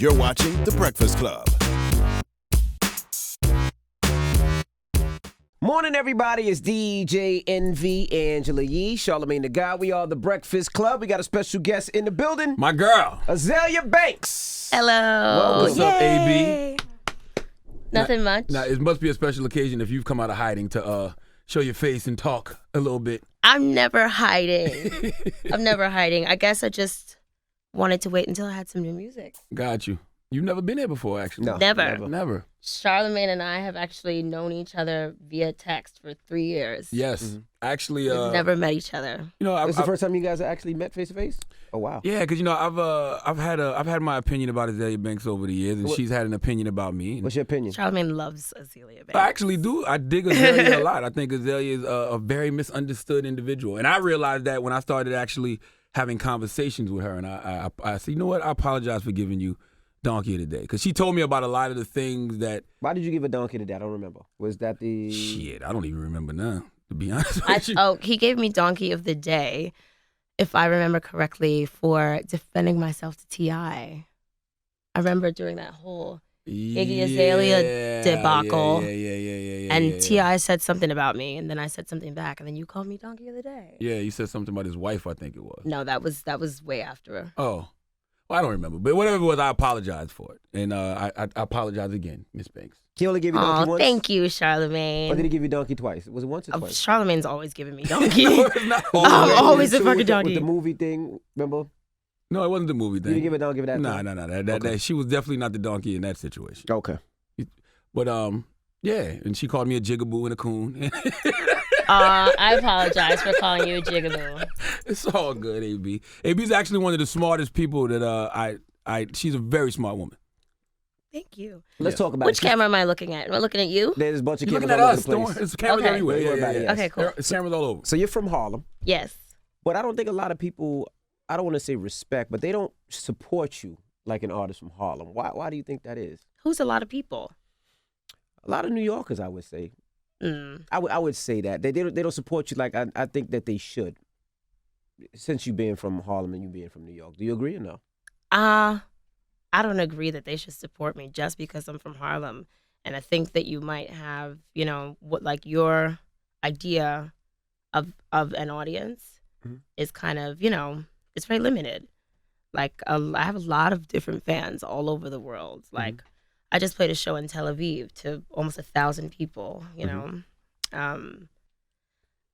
You're watching The Breakfast Club. Morning, everybody. It's DJ NV, Angela Yee, Charlamagne the God. We are The Breakfast Club. We got a special guest in the building. My girl. Azealia Banks. Hello. Welcome. What's up, AB? Nothing much. Now, it must be a special occasion if you've come out of hiding to show your face and talk a little bit. I'm never hiding. I'm never hiding. I guess I just wanted to wait until I had some new music. Got you. You've never been here before, actually. No, Never. Charlamagne and I have actually known each other via text for 3 years. Yes. Mm-hmm. Actually, We've never met each other. you know, This is the first time you guys actually met face to face? Oh, wow. yeah, because you know, I've had my opinion about Azealia Banks over the years, and she's had an opinion about me. What's your opinion? Charlamagne loves Azealia Banks. I actually do. I dig Azealia a lot. I think Azealia is a very misunderstood individual, and I realized that when I started actually having conversations with her, and I said, you know what, I apologize for giving you donkey of the day, because she told me about a lot of the things that. Why did you give a donkey today? I don't remember. Was that the... Shit, I don't even remember now, to be honest with you. Oh, he gave me donkey of the day, if I remember correctly, for defending myself to T.I. I remember during that whole Iggy Azealia debacle. Yeah. And T.I. said something about me, and then I said something back, and then you called me donkey of the day. Yeah, you said something about his wife, I think it was. No, that was way after. Oh. Well, I don't remember. But whatever it was, I apologize for it. And I apologize again, Miss Banks. He only gave you donkey once? Thank you, Charlamagne. Or did he give you donkey twice? Was it once or twice? Charlamagne's always giving me donkey. No, it's not I'm always a Too, fucking with donkey. the movie thing, remember? No, it wasn't the movie You thing. didn't give a donkey for that No. time? That she was definitely not the donkey in that situation. Okay. But yeah, and she called me a jigaboo and a coon. I apologize for calling you a jigaboo. It's all good, AB. AB's actually one of the smartest people that she's a very smart woman. Thank you. Let's talk about Which it. camera am I looking at? Am I looking at you? There's a bunch of You're cameras looking at all over us. the place. There's cameras Okay. everywhere. Don't worry about it, yes. Okay, cool. There's cameras all over. So you're from Harlem, Yes. but I don't think a lot of people, I don't want to say respect, but they don't support you like an artist from Harlem. Why do you think that is? Who's a lot of people? A lot of New Yorkers, I would say. Mm. I would say that. They don't support you like I think that they should. Since you being from Harlem and you being from New York. Do you agree or no? I don't agree that they should support me just because I'm from Harlem. And I think that you might have, what like your idea of an audience is kind of, it's very limited. Like I have a lot of different fans all over the world. Like I just played a show in Tel Aviv to almost 1,000 people, you know.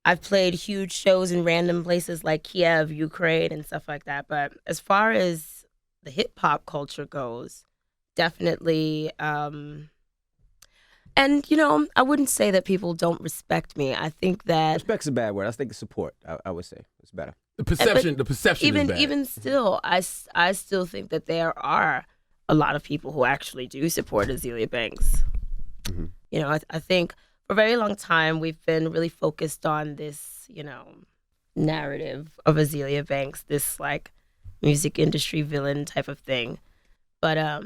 I've played huge shows in random places like Kiev, Ukraine, and stuff like that. But as far as the hip hop culture goes, definitely. And I wouldn't say that people don't respect me. I think that Respect's a bad word. I think support, I would say. It's better. The perception is bad. even still, I still think that there are a lot of people who actually do support Azealia Banks. I think for a very long time we've been really focused on this, narrative of Azealia Banks, this like music industry villain type of thing. But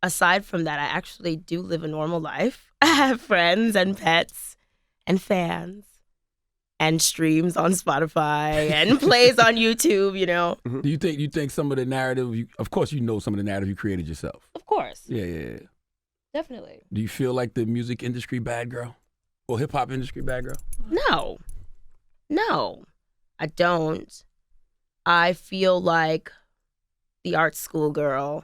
aside from that, I actually do live a normal life. I have friends and pets and fans and streams on Spotify and plays on YouTube, Do you think some of the narrative, of course you know some of the narrative you created yourself. Of course. Yeah. Definitely. Do you feel like the music industry bad girl? Or hip hop industry bad girl? No, I don't. I feel like the art school girl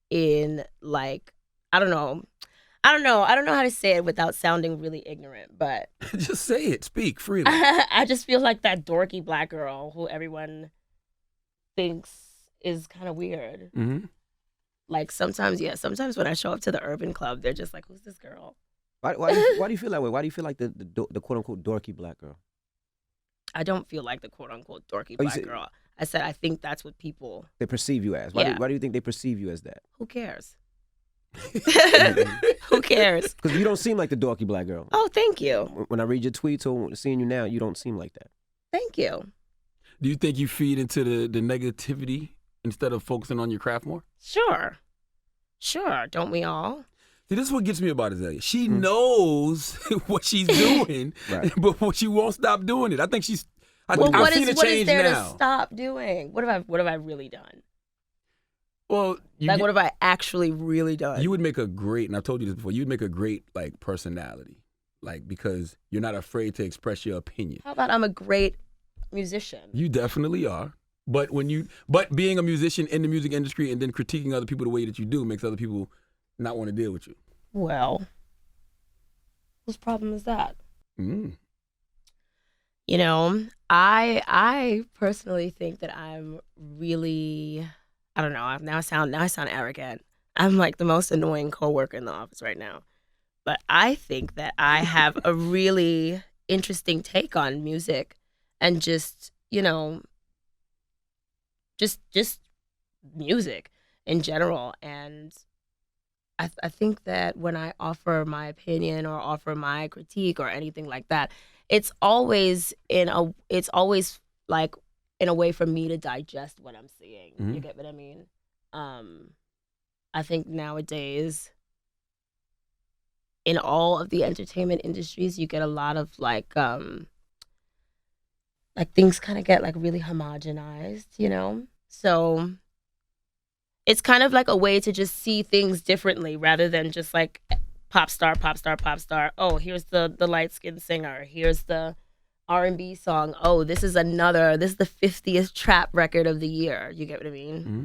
in like, I don't know how to say it without sounding really ignorant, but Just say it. Speak freely. I just feel like that dorky black girl who everyone thinks is kind of weird. Like sometimes when I show up to the urban club, they're just like, who's this girl? Why do you feel that way? Why do you feel like the quote unquote dorky black girl? I don't feel like the quote unquote dorky black girl. I said I think that's what people. They perceive you as. Yeah. Why do you think they perceive you as that? Who cares? Who cares? Because you don't seem like the dorky black girl. Oh, thank you. When I read your tweets or seeing you now, you don't seem like that. Thank you. Do you think you feed into the negativity instead of focusing on your craft more? Sure. Don't we all? See, this is what gets me about Azealia. She knows what she's doing, Right. but she won't stop doing it. I think she's. Well, I've what seen is a change there now. to stop doing? What have I really done? Well, Like, what have I actually really done? You would make a great, and I've told you this before, you would make a great, like, personality. Like, because you're not afraid to express your opinion. How about I'm a great musician? You definitely are. But being a musician in the music industry and then critiquing other people the way that you do makes other people not want to deal with you. Well, whose problem is that? Mm. You know, I personally think that I'm really, I don't know. Now I sound arrogant. I'm like the most annoying coworker in the office right now. But I think that I have a really interesting take on music and just, you know, just music in general. And I think that when I offer my opinion or offer my critique or anything like that, it's always like in a way for me to digest what I'm seeing. Mm-hmm. You get what I mean? I think nowadays in all of the entertainment industries, you get a lot of like things kind of get like really homogenized, you know? So it's kind of like a way to just see things differently rather than just like pop star. Oh, here's the light-skinned singer. Here's the R&B song. Oh, this is the 50th trap record of the year. You get what I mean? Mm-hmm.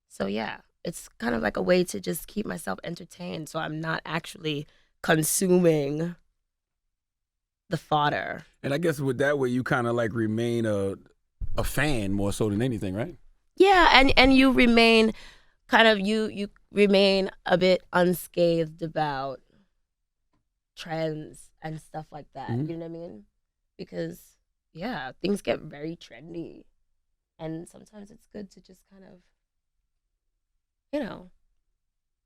So yeah, it's kind of like a way to just keep myself entertained so I'm not actually consuming the fodder. And I guess with that way, you kind of like remain a fan more so than anything, right? Yeah, and you remain kind of you remain a bit unscathed about trends and stuff like that. Mm-hmm. You know what I mean? Because yeah, things get very trendy, and sometimes it's good to just kind of, you know,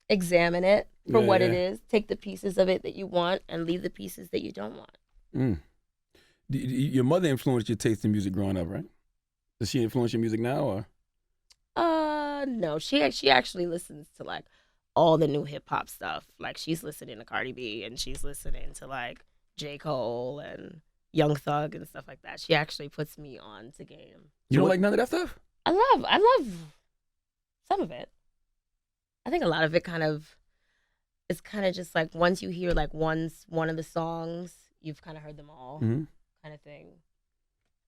examine it for what it is. Take the pieces of it that you want and leave the pieces that you don't want. Mm. Your mother influenced your taste in music growing up, right? Does she influence your music now, or? No. She actually listens to like all the new hip hop stuff. Like she's listening to Cardi B and she's listening to like J. Cole and Young Thug and stuff like that. She actually puts me on to game. You don't like none of that stuff? I love some of it. I think a lot of it it's kind of just like once you hear like one of the songs, you've kind of heard them all, Mm-hmm. kind of thing.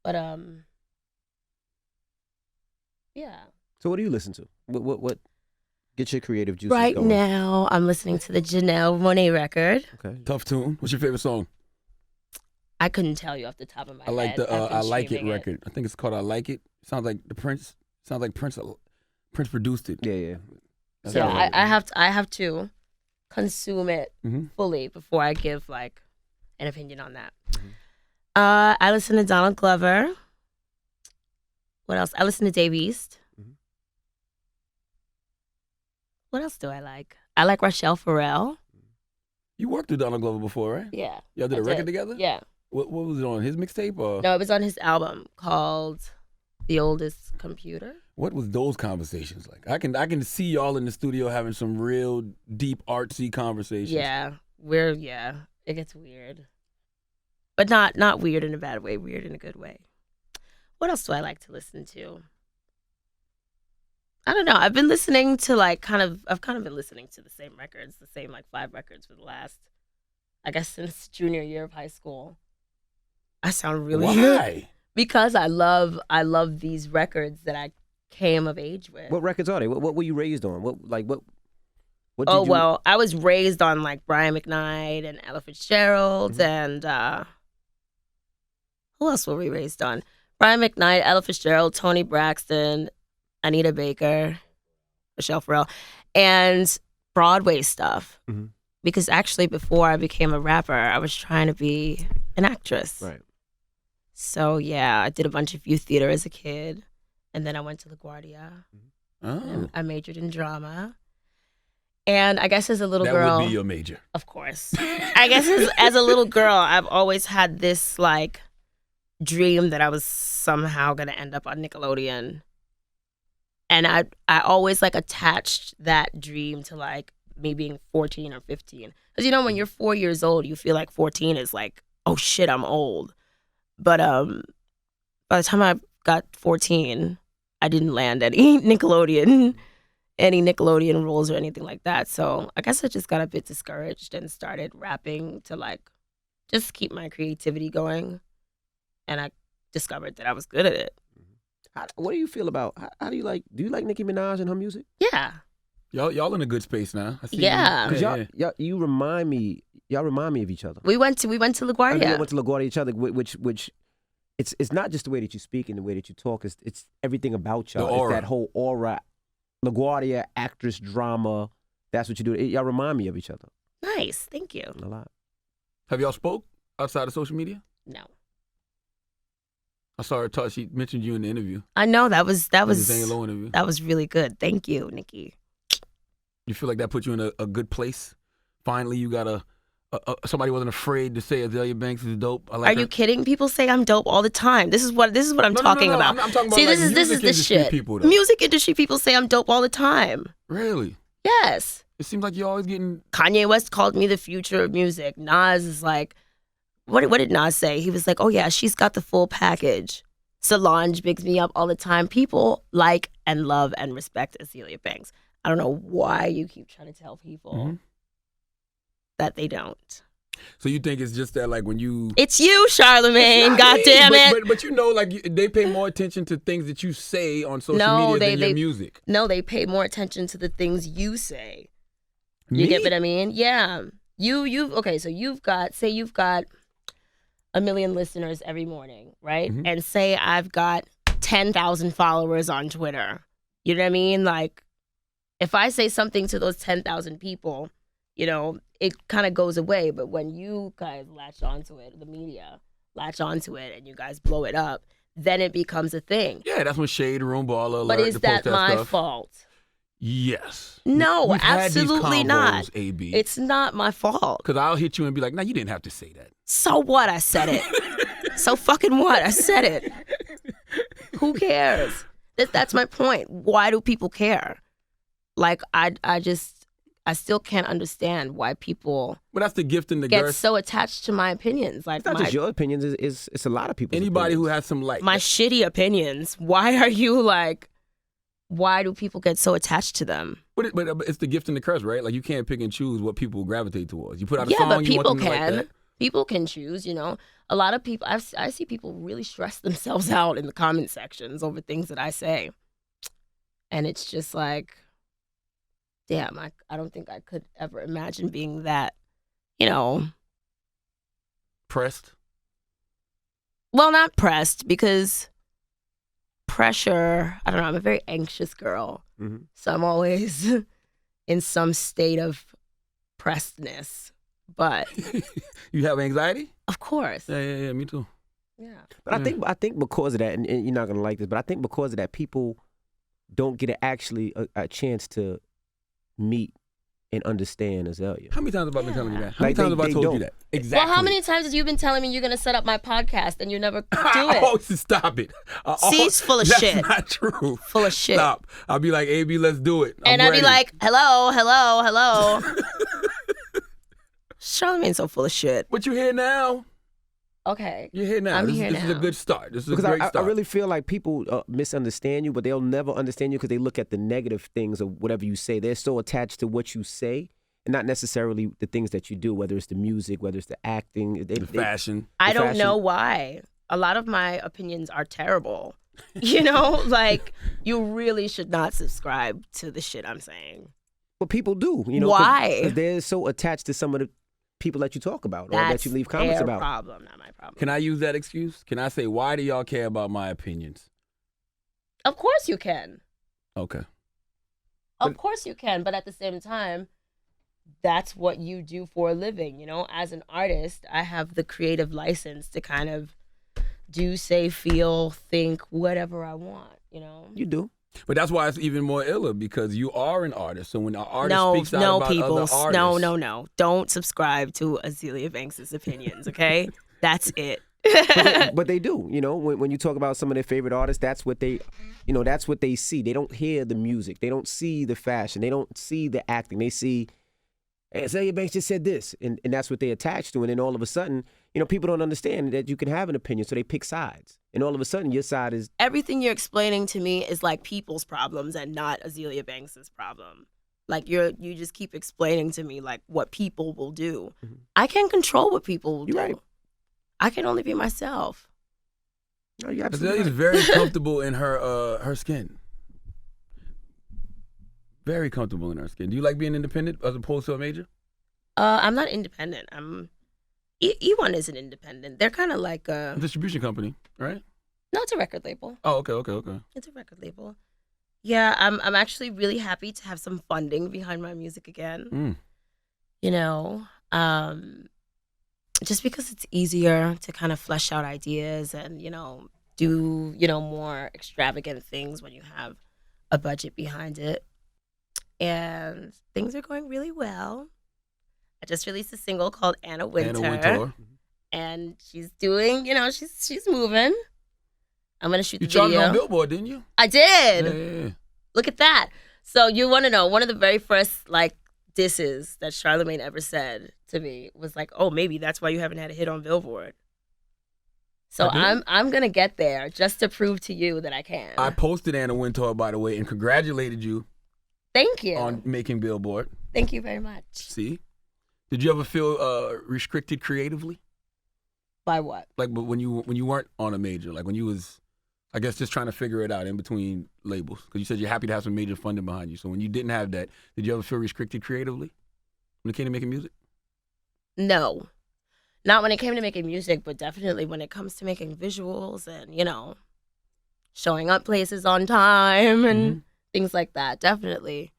But yeah. So what do you listen to? What gets your creative juices Right going? now, I'm listening to the Janelle Monáe record. Okay. Tough tune. What's your favorite song? I couldn't tell you off the top of my I like head. the I've been I Like It streaming record. I think it's called I Like It. Sounds like Prince produced it. Yeah. That's So all right. I have to consume it Mm-hmm. fully before I give like an opinion on that. Mm-hmm. I listen to Donald Glover. What else? I listen to Dave East. Mhm. What else do I like? I like Rachelle Farrell. You worked with Donald Glover before, right? Yeah. Y'all did I a record together? Yeah. What was it on? His mixtape or? No, it was on his album called The Oldest Computer. What was those conversations like? I can see y'all in the studio having some real deep artsy conversations. Yeah. It gets weird. But not weird in a bad way, weird in a good way. What else do I like to listen to? I don't know. I've been listening to I've kind of been listening to the same records, the same like 5 records for the last, I guess, since junior year of high school. I sound really Why? because I love these records that I came of age with. What records are they? What were you raised on? What did Oh, you... well, I was raised on like Brian McKnight and Ella Fitzgerald and who else were we raised on? Brian McKnight, Ella Fitzgerald, Toni Braxton, Anita Baker, Rachelle Farrell, and Broadway stuff. Mhm. Because actually before I became a rapper, I was trying to be an actress. Right. So yeah, I did a bunch of youth theater as a kid. And then I went to LaGuardia. Oh, And I majored in drama. And I guess as a little that girl, would be your major. of course. I guess as a little girl, I've always had this like dream that I was somehow gonna end up on Nickelodeon. And I always like attached that dream to like me being 14 or 15. Because you know, when you're 4 years old, you feel like 14 is like, oh shit, I'm old. But by the time I got 14, I didn't land any Nickelodeon any Nickelodeon roles or anything like that. So I guess I just got a bit discouraged and started rapping to like just keep my creativity going. And I discovered that I was good at it. What do you feel about? How do you like Nicki Minaj and her music? Yeah. Y'all in a good space now. I see Yeah. you. Because y'all remind me of each other. We went to LaGuardia. I mean, y'all went to LaGuardia each other, which it's not just the way that you speak and the way that you talk. It's everything about y'all. The aura. It's that whole aura. LaGuardia, actress, drama. That's what you do. Y'all remind me of each other Nice. Thank you. a lot. Have y'all spoke outside of social media? No. I saw her talk. She mentioned you in the interview. I know that was The Zane Lowe interview. that was really good. Thank you, Nikki. You feel like that put you in a good place? Finally, you got somebody wasn't afraid to say Azealia Banks is dope. I like Are you kidding? People say I'm dope all the time. This is what I'm talking about. I'm talking about See, like this is music the industry shit. people, though. Music industry people say I'm dope all the time. Really? Yes. It seems like you're always getting. Kanye West called me the future of music. Nas is like, what did Nas say? He was like, oh yeah, she's got the full package. Solange bigs me up all the time. People like and love and respect Azealia Banks. I don't know why you keep trying to tell people that they don't. So you think it's just that, like, when you. It's you, Charlemagne. God damn it. But you know, like, they pay more attention to things that you say on social media than your music. No, they pay more attention to the things you say. Me? You get what I mean? Yeah. Okay, so you've got 1 million listeners every morning, right? Mhm. And say I've got 10,000 followers on Twitter. You know what I mean? Like, if I say something to those 10,000 people, you know, it kind of goes away. But when you guys latch onto it, the media latch onto it, and you guys blow it up, then it becomes a thing. Yeah, that's when Shade Room Baller. But is that my stuff. fault? Yes. No, We've absolutely had these not. convos, AB. It's not my fault. Because I'll hit you and be like, nah, you didn't have to say that. So what? I said it. So fucking what? I said it. Who cares? That's my point. Why do people care? Like, I still can't understand why people But that's the gift and the get curse. so attached to my opinions. Like, It's not just your opinions. It's a lot of people. Anybody who has some like my shitty opinions. Why are you like? Why do people get so attached to them? But it's the gift and the curse, right? Like, you can't pick and choose what people gravitate towards. You put out a Yeah, song, but you want people them to like can. that. People can choose, you know. A lot of people, I see people really stress themselves out in the comment sections over things that I say. And it's just like, damn, I don't think I could ever imagine being that, you know. Pressed. Well, not pressed, because pressure, I don't know, I'm a very anxious girl. Mm-hmm. So I'm always in some state of pressedness. But You have anxiety? of course. Yeah, me too. Yeah. But I think because of that, and you're not gonna like this, but I think because of that, people don't get a chance to meet and understand Azealia. How many times have I been telling you that? How Like, many times have I they told you don't. that? Exactly. Well, how many times have you been telling me you're going to set up my podcast and you never do it? Oh, stop it. See, it's full of that's shit. Not true. Full of shit. Stop. I'll be like, AB, let's do it. And I'm I'd be ready. like, hello. Charlamagne's so full of shit. But you're here now. Okay. You're here now. I'm this here is a now. good start. This is Because a great I start. really feel like people misunderstand you, but they'll never understand you because they look at the negative things of whatever you say. They're so attached to what you say and not necessarily the things that you do, whether it's the music, whether it's the acting. the fashion. I The don't fashion. know why. A lot of my opinions are terrible. You know, like, you really should not subscribe to the shit I'm saying. But people do. You know, Why? 'cause they're so attached to some of the people that you talk about or That's that you leave comments their about. problem, not my problem. Can I use that excuse? Can I say, why do y'all care about my opinions? Of course you can. Okay. Of course you can, but at the same time, that's what you do for a living. You know, as an artist, I have the creative license to kind of do, say, feel, think, whatever I want, you know? You do. But that's why it's even more iller, because you are an artist. So when an artist speaks out about people. other artists. No. Don't subscribe to Azealia Banks' opinions, okay? That's it. But they do. You know, when you talk about some of their favorite artists, that's what they, you know, that's what they see. They don't hear the music. They don't see the fashion. They don't see the acting. They see, hey, Azealia Banks just said this, and that's what they attach to. And then all of a sudden, people don't understand that you can have an opinion, so they pick sides. And all of a sudden, your side is... Everything you're explaining to me is like people's problems and not Azealia Banks's problem. Like you just keep explaining to me like what people will do. Mm-hmm. I can't control what people will do. You're right. I can only be myself. No, you're absolutely Azalea's right. very comfortable in her skin. Very comfortable in her skin. Do you like being independent as opposed to a major? I'm not independent. E1 isn't independent. They're kind of like A distribution company, right? no, it's a record label. Oh, okay. It's a record label. Yeah, I'm actually really happy to have some funding behind my music again. Just because it's easier to kind of flesh out ideas and do more extravagant things when you have a budget behind it. And things are going really well. I just released a single called Anna Wintour. And she's doing, she's moving. I'm going to shoot the video. You charted on Billboard, didn't you? I did. Yeah. Look at that. So you want to know, one of the very first, disses that Charlamagne ever said to me was like, oh, maybe that's why you haven't had a hit on Billboard. So I'm going to get there just to prove to you that I can. I posted Anna Wintour, by the way, and congratulated you. Thank you. On making Billboard. Thank you very much. See? Did you ever feel restricted creatively? By what? Like when you weren't on a major, like when you was, I guess, just trying to figure it out in between labels? Because you said you're happy to have some major funding behind you. So when you didn't have that, did you ever feel restricted creatively when it came to making music? No. Not when it came to making music, but definitely when it comes to making visuals and, showing up places on time and things like that. Definitely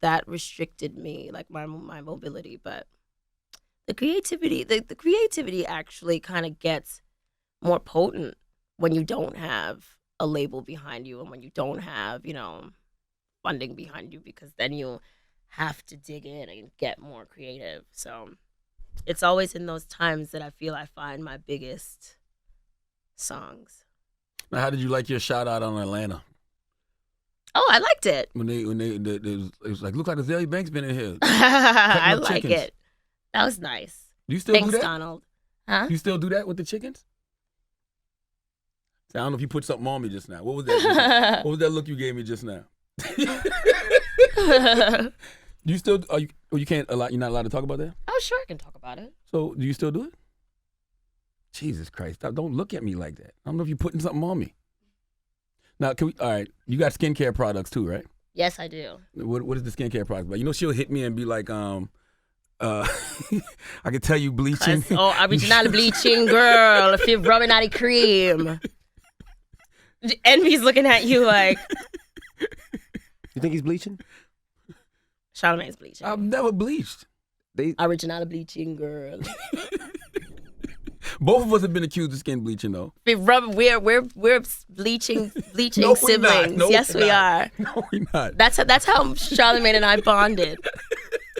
that restricted me, like my mobility. But the creativity actually kind of gets more potent when you don't have a label behind you and when you don't have, funding behind you, because then you have to dig in and get more creative. So it's always in those times that I feel I find my biggest songs. Now, how did you like your shout out on Atlanta? Oh, I liked it. When it was like, look like Azealia Banks been in here. I like it. That was nice. Do you still Thanks, do that? Donald. Huh? You still do that with the chickens? I don't know if you put something on me just now. What was that? What was that look you gave me just now? You still you can't you're not allowed to talk about that? Oh, sure, I can talk about it. So do you still do it? Jesus Christ! Don't look at me like that. I don't know if you're putting something on me. Now, all right, you got skincare products too, right? Yes, I do. What is the skincare product about? She'll hit me and be like, I can tell you bleaching. Original bleaching, girl. If you're rubbing out a cream. Envy's looking at you like. You think he's bleaching? Charlamagne's bleaching. I've never bleached. Original bleaching, girl. Both of us have been accused of skin bleaching, though. We're bleaching No, siblings. No, yes, we are. No, we're not. That's how Charlamagne and I bonded.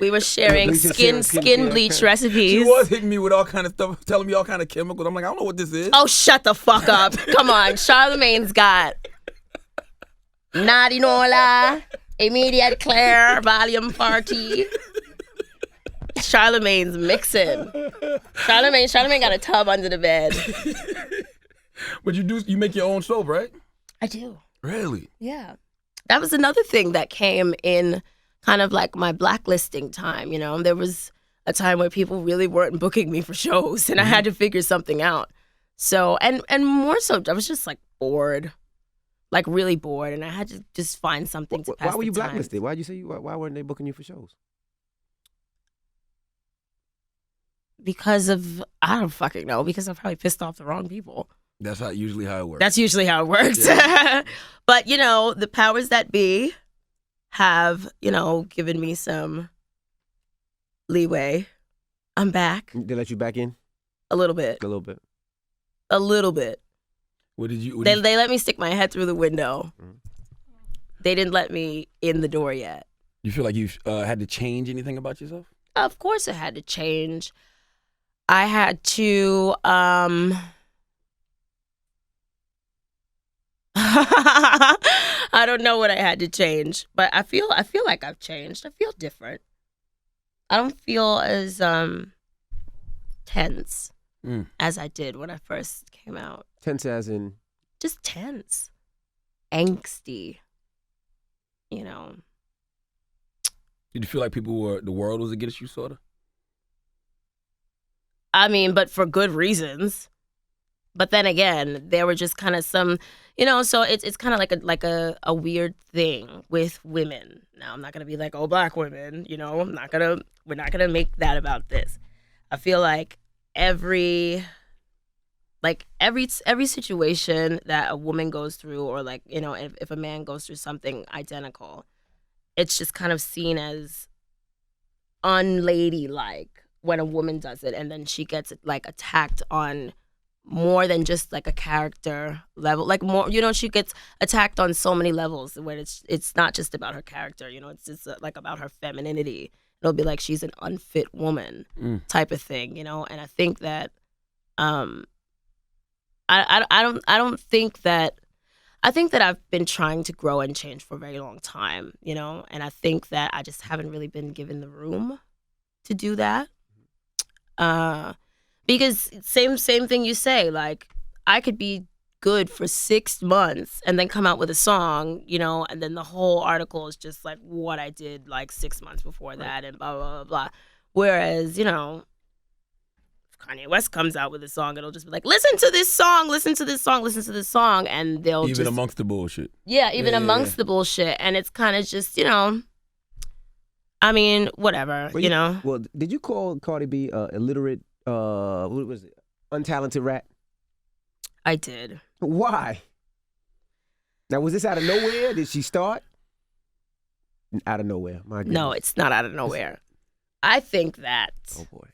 We were sharing skin bleach recipes. She was hitting me with all kind of stuff, telling me all kind of chemicals. I'm like, I don't know what this is. Oh, shut the fuck up. Come on. Charlamagne's got Nadinola, Immediate Claire, Volume 40. Charlamagne's mixing. Charlamagne got a tub under the bed. But you make your own soap, right? I do. Really? Yeah. That was another thing that came in kind of like my blacklisting time, There was a time where people really weren't booking me for shows and I had to figure something out. So, and more so, I was just like bored. Like really bored, and I had to just find something to pass Why were you the time. blacklisted? Why'd you say why weren't they booking you for shows? Because I don't fucking know, because I probably pissed off the wrong people. That's usually how it works. That's usually how it works. Yeah. But, the powers that be have, given me some leeway. I'm back. They let you back in? A little bit. A little bit. A little bit. They let me stick my head through the window. Mm-hmm. They didn't let me in the door yet. You feel like you had to change anything about yourself? Of course it had to change. I had to I don't know what I had to change, but I feel like I've changed. I feel different. I don't feel as tense as I did when I first came out. Tense as in? Just tense, angsty, you know. Did you feel like the world was against you, sort of? I mean, but for good reasons. But then again, there were just kind of some, you know, so it's kind of like a weird thing with women. Now, I'm not going to be like, oh, black women, you know, we're not going to make that about this. I feel like every situation that a woman goes through, or like, you know, if a man goes through something identical, it's just kind of seen as unladylike when a woman does it, and then she gets like attacked on more than just like a character level, like more, you know, she gets attacked on so many levels where it's not just about her character, you know, it's just like about her femininity. It'll be like she's an unfit woman type of thing, you know. And I think that I don't think that, I think that I've been trying to grow and change for a very long time, you know, and I think that I just haven't really been given the room to do that. Because same thing you say, like, I could be good for 6 months and then come out with a song, you know, and then the whole article is just like what I did like 6 months before that and blah, blah, blah, blah. Whereas, you know, if Kanye West comes out with a song, it'll just be like, listen to this song, listen to this song, listen to this song. And they'll even amongst the bullshit. Yeah, even amongst the bullshit. And it's kind of just, you know, I mean, whatever, Well, you know. Well, did you call Cardi B illiterate, what was it, untalented rat? I did. Why? Now, was this out of nowhere? Did she start? Out of nowhere, my goodness. No, it's not out of nowhere. I think that. Oh, boy.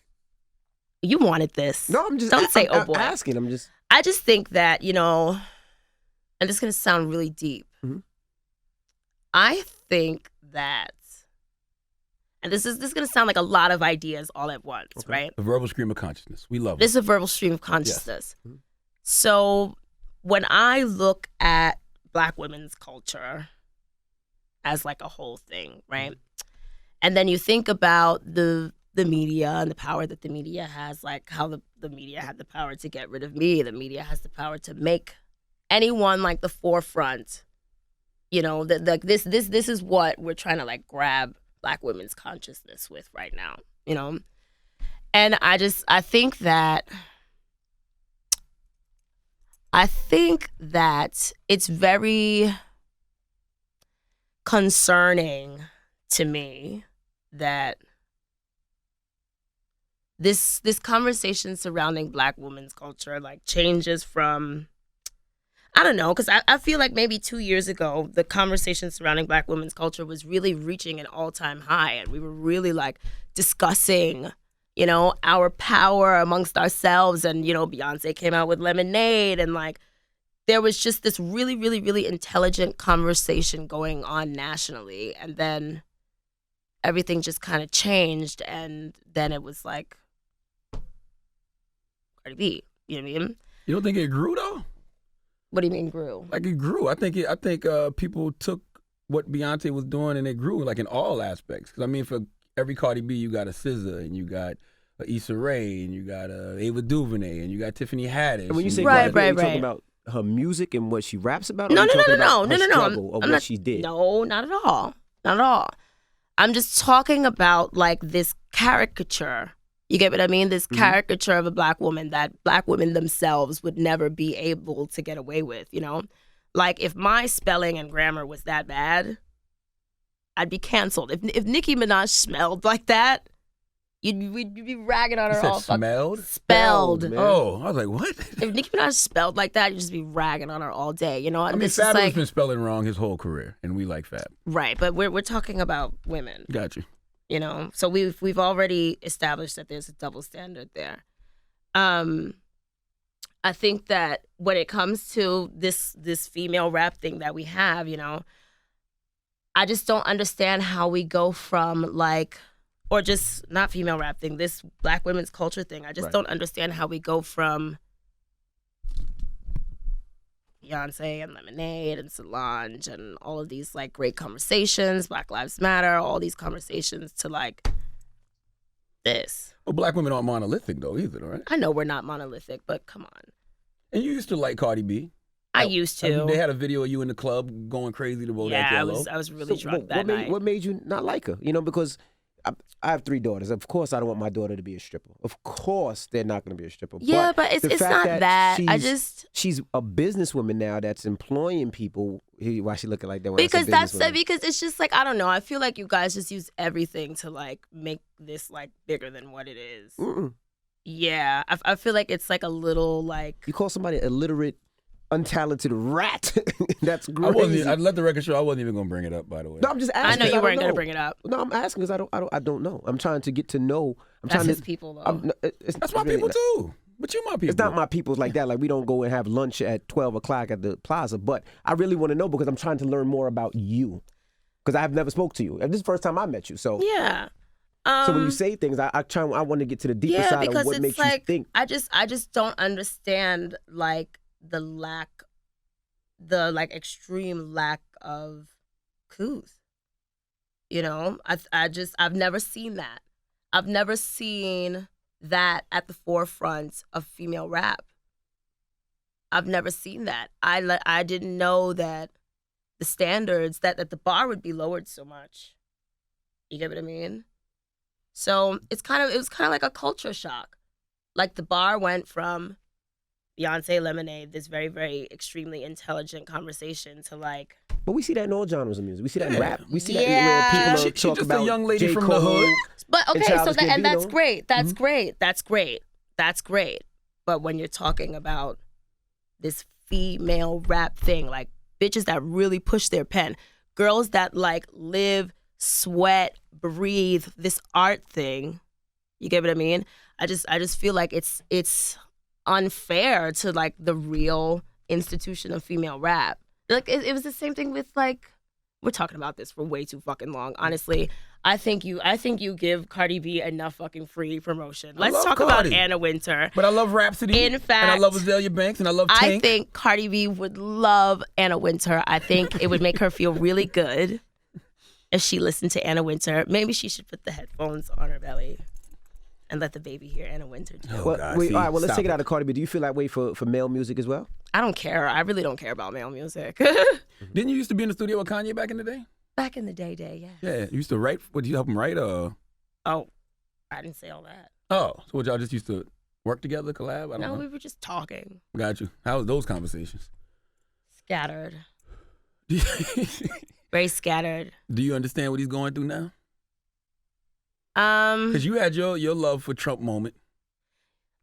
You wanted this. No, I'm just. Don't say, oh, boy. I'm asking. I'm just. I just think that, you know, and this is going to sound really deep. Mm-hmm. I think that, and this is going to sound like a lot of ideas all at once, right? A verbal stream of consciousness. We love it. This is a verbal stream of consciousness. Yes. Mm-hmm. So when I look at Black women's culture as like a whole thing, right? And then you think about the media and the power that the media has, like how the media had the power to get rid of me. The media has the power to make anyone like the forefront, you know, that this is what we're trying to like grab Black women's consciousness with right now, you know? And I think that it's very concerning to me that this conversation surrounding Black women's culture like changes from, I don't know, because I feel like maybe 2 years ago, the conversation surrounding Black women's culture was really reaching an all-time high, and we were really like discussing, you know, our power amongst ourselves. And, you know, Beyonce came out with Lemonade, and like there was just this really, really, really intelligent conversation going on nationally. And then everything just kind of changed, and then it was like Cardi B, you know what I mean? You don't think it grew though? What do you mean grew? Like it grew. I think people took what Beyonce was doing and it grew like in all aspects. Because I mean, for every Cardi B, you got a SZA and you got a Issa Rae and you got a Ava DuVernay and you got Tiffany Haddish. And when you say Right. you're talking about her music and what she raps about? No. Or you talking about her I'm struggle of what not, she did? No, not at all. Not at all. I'm just talking about like this caricature. You get what I mean? This caricature of a Black woman that Black women themselves would never be able to get away with, you know? Like if my spelling and grammar was that bad, I'd be canceled. If Nicki Minaj smelled like that, we'd be ragging on her all smelled? Spelled. Man. Oh, I was like, what? If Nicki Minaj spelled like that, you'd just be ragging on her all day, you know? I mean, Fab has been spelling wrong his whole career, and we like Fab. Right, but we're talking about women. Got you. You know, so we've already established that there's a double standard there. I think that when it comes to this female rap thing that we have, you know, I just don't understand how we go from like, or just not female rap thing, this Black women's culture thing. I just don't understand how we go from Beyonce and Lemonade and Solange and all of these like great conversations, Black Lives Matter, all these conversations to like this. Well, black women aren't monolithic though either, right? I know we're not monolithic, but come on. And you used to like Cardi B. I used to. I mean, they had a video of you in the club going crazy to Bodak Yeah, Yellow. I was really drunk that what night. What made you not like her? You know, because I have 3 daughters. Of course, I don't want my daughter to be a stripper. Of course, they're not going to be a stripper. Yeah, but it's fact not that. She's a businesswoman now that's employing people. Why she looking like that? When because because it's just like, I don't know. I feel like you guys just use everything to like make this like bigger than what it is. Mm-mm. Yeah, I feel like it's like a little like. You call somebody illiterate, untalented rat. That's crazy. I'd let the record show. I wasn't even going to bring it up, by the way. No, I'm just asking. I know you weren't going to bring it up. No, I'm asking because I don't know. I'm trying to get to know. That's his people, though. That's my people too. But you my people. It's not my people's like that. Like, we don't go and have lunch at 12 o'clock at the plaza. But I really want to know because I'm trying to learn more about you. Because I have never spoke to you. This is the first time I met you. So yeah. So when you say things, I want to get to the deeper side of what makes you think. I just don't understand like the extreme lack of couth. You know, I've never seen that. I've never seen that at the forefront of female rap. I've never seen that. I didn't know that the standards, that the bar would be lowered so much. You get what I mean? So it was kind of like a culture shock. Like the bar went from Beyonce Lemonade, this very, very extremely intelligent conversation, to like. But we see that in all genres of music. We see that in rap. We see that Yeah. where people She's talk just about a young lady J. from Cole, the hood. But okay, so and that's Gambino. great. That's great. That's great. That's great. But when you're talking about this female rap thing, like bitches that really push their pen, girls that like live, sweat, breathe this art thing, you get what I mean? I just feel like it's unfair to like the real institution of female rap. Like it was the same thing with like, we're talking about this for way too fucking long. Honestly, I think you give Cardi B enough fucking free promotion. Let's talk about Anna Wintour. But I love Rhapsody. In fact, and I love Azealia Banks, and I love Tank. I think Cardi B would love Anna Wintour. I think it would make her feel really good if she listened to Anna Wintour. Maybe she should put the headphones on her belly and let the baby hear Anna Wintour too. Oh, Well, God, wait, see, all right, well, let's stop take it out of Cardi B. Do you feel that way for male music as well? I don't care. I really don't care about male music. Didn't you used to be in the studio with Kanye back in the day? Back in the day, yeah. Yeah, you used to write. What, did you help him write? Oh, I didn't say all that. Oh, so what, y'all just used to work together, collab? I don't No, know. we were just talking. Got you. How was those conversations? Scattered. Do Very scattered. you understand what he's going through now? Because you had your love for Trump moment.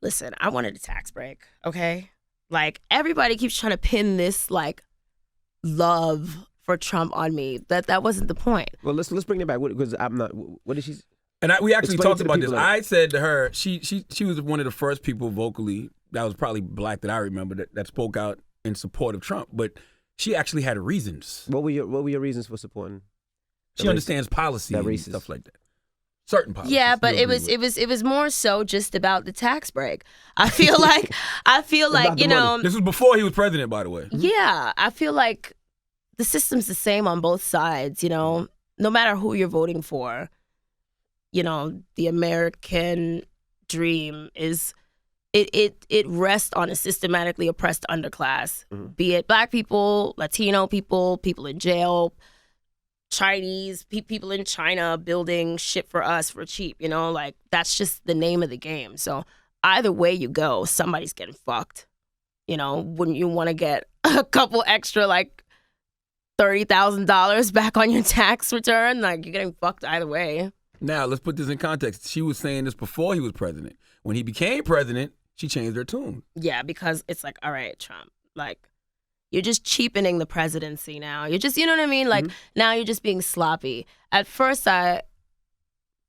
Listen, I wanted a tax break, okay? Like, everybody keeps trying to pin this, like, love for Trump on me. That wasn't the point. Well, let's bring it back because I'm not. What did she? And we actually Explain talked to the about this. people I said to her, she was one of the first people vocally, that was probably black that I remember, that spoke out in support of Trump. But she actually had reasons. What were your reasons for supporting? She understands policy that and racist. stuff like that. Certain policies. Yeah, but you'll it agree with. was more so just about the tax break. I feel like About you the know, money. This was before he was president, by the way. yeah, I feel like the system's the same on both sides, you know, no matter who you're voting for. You know, the American dream is it rests on a systematically oppressed underclass, be it black people, Latino people, people in jail, Chinese, people in China building shit for us for cheap, you know, like that's just the name of the game. So either way you go, somebody's getting fucked. You know, wouldn't you want to get a couple extra like $30,000 back on your tax return? Like you're getting fucked either way. Now, let's put this in context. She was saying this before he was president. When he became president, she changed her tune. Yeah, because it's like, all right, Trump, like you're just cheapening the presidency now. You're just, you know what I mean? Like now you're just being sloppy. At first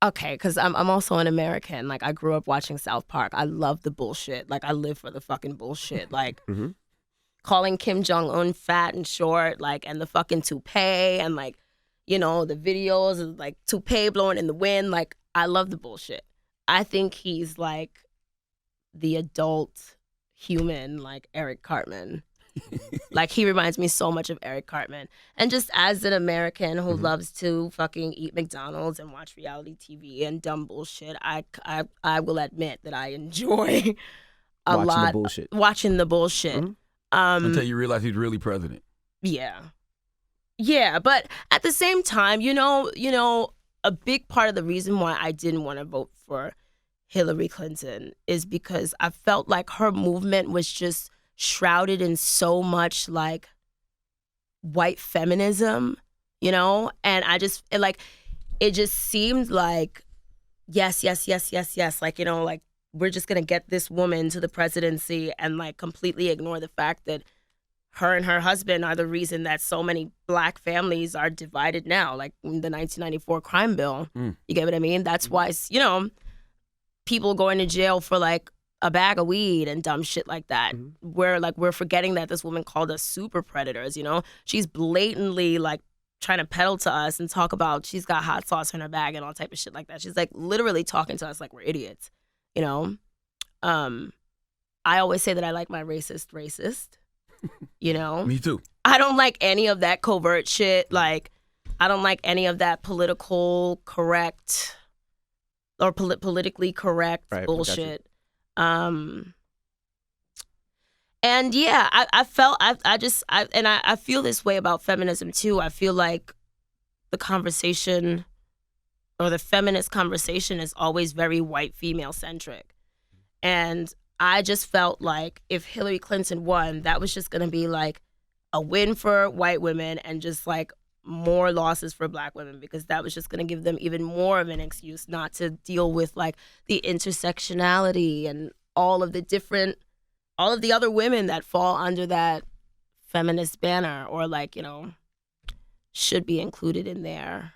because I'm also an American. Like I grew up watching South Park. I love the bullshit. Like I live for the fucking bullshit. Like calling Kim Jong-un fat and short, like, and the fucking toupee and like, you know, the videos of like toupee blowing in the wind. Like I love the bullshit. I think he's like the adult human, like Eric Cartman. Like, he reminds me so much of Eric Cartman. And just as an American who loves to fucking eat McDonald's and watch reality TV and dumb bullshit, I will admit that I enjoy watching the bullshit. Until you realize he's really president. Yeah, but at the same time, you know, a big part of the reason why I didn't want to vote for Hillary Clinton is because I felt like her movement was just shrouded in so much like white feminism, you know? And it just seemed like, yes. Like, you know, like, we're just going to get this woman to the presidency and like completely ignore the fact that her and her husband are the reason that so many black families are divided now, like the 1994 crime bill. You get what I mean? That's why, you know, people going to jail for like a bag of weed and dumb shit like that. We're forgetting that this woman called us super predators, you know? She's blatantly like trying to peddle to us and talk about she's got hot sauce in her bag and all type of shit like that. She's like literally talking to us like we're idiots, you know? I always say that I like my racist. You know? Me too. I don't like any of that covert shit. Like, I don't like any of that politically correct bullshit. And yeah, I feel this way about feminism too. I feel like the conversation or the feminist conversation is always very white female centric. And I just felt like if Hillary Clinton won, that was just going to be like a win for white women and just like more losses for black women, because that was just going to give them even more of an excuse not to deal with like the intersectionality and all of the other women that fall under that feminist banner or like, you know, should be included in there.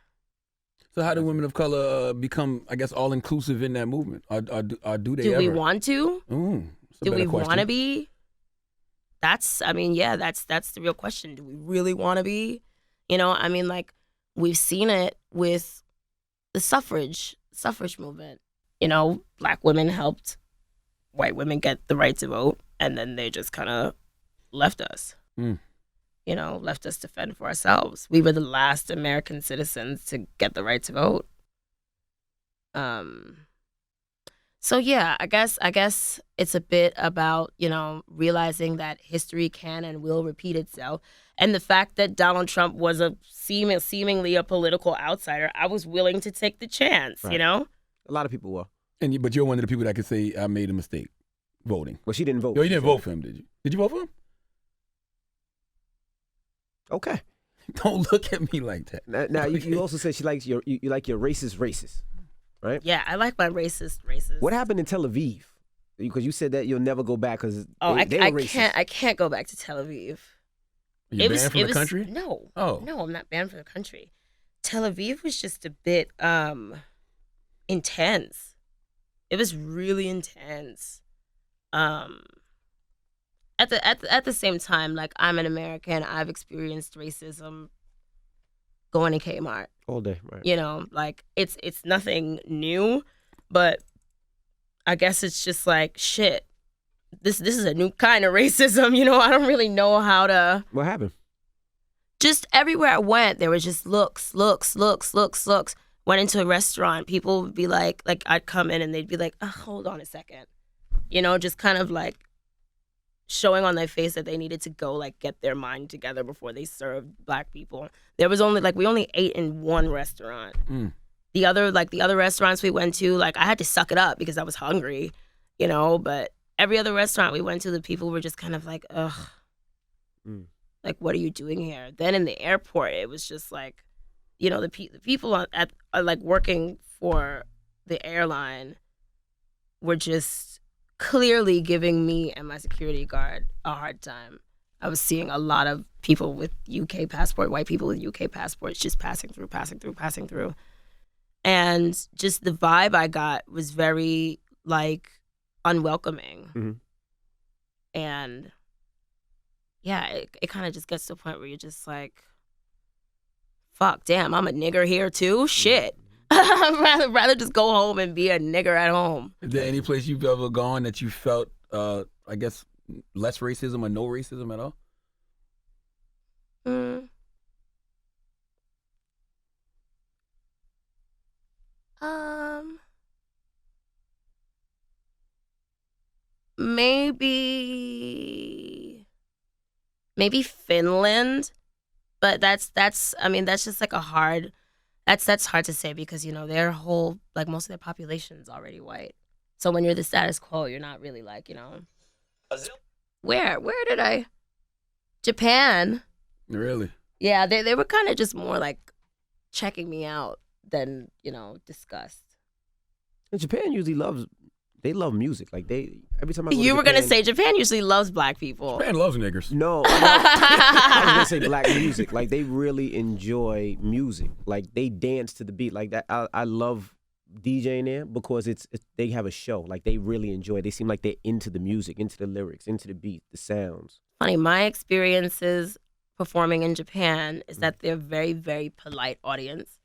So how do women of color become, I guess, all-inclusive in that movement? Or do they ever? Do we want to? Do we want to be? That's the real question. Do we really want to be? You know, I mean, like, we've seen it with the suffrage movement. You know, black women helped white women get the right to vote, and then they just kind of left us. You know, left us to fend for ourselves. We were the last American citizens to get the right to vote. So yeah, I guess it's a bit about, you know, realizing that history can and will repeat itself. And the fact that Donald Trump was seemingly a political outsider, I was willing to take the chance, you know? A lot of people were. But you're one of the people that could say, I made a mistake voting. Well, she didn't vote. No, you didn't vote for him, did you? Did you vote for him? Okay. Don't look at me like that. Now you also said you like your racist, right? Yeah, I like my racist. What happened in Tel Aviv? Because you said that you'll never go back because they were racist. I can't go back to Tel Aviv. You're banned from the country? No. Oh. No, I'm not banned from the country. Tel Aviv was just a bit intense. It was really intense. At the same time, like, I'm an American. I've experienced racism going to Kmart all day, right? You know, like, it's nothing new, but I guess it's just like, shit. This is a new kind of racism, you know. I don't really know how to. What happened? Just everywhere I went, there was just looks. Went into a restaurant, people would be like I'd come in and they'd be like, oh, hold on a second, you know, just kind of like showing on their face that they needed to go like get their mind together before they served black people. There was only we only ate in one restaurant. The other restaurants we went to, like, I had to suck it up because I was hungry, you know, but every other restaurant we went to, the people were just kind of like, ugh, like, what are you doing here? Then in the airport, it was just like, you know, the people are like working for the airline were just clearly giving me and my security guard a hard time. I was seeing a lot of people with UK passport, white people with UK passports, just passing through. And just the vibe I got was very, like, unwelcoming. And yeah, it kind of just gets to a point where you're just like, fuck, damn, I'm a nigger here too? Shit. I'd rather just go home and be a nigger at home. Is there any place you've ever gone that you felt, I guess, less racism or no racism at all? Mm. Maybe Finland, but that's I mean that's just like a hard that's hard to say because their whole like most of their population is already white. So when you're the status quo, you're not really like where did I Japan? Really? Yeah, they were kind of just more like checking me out than disgust. And Japan usually they love music. Like every time I go You to were gonna Japan, say Japan usually loves black people. Japan loves niggers. No, I was gonna say black music. Like they really enjoy music. Like they dance to the beat. Like that. I love DJing there because they have a show. Like they really enjoy it. They seem like they're into the music, into the lyrics, into the beat, the sounds. Funny, my experiences performing in Japan is that they're very, very polite audience.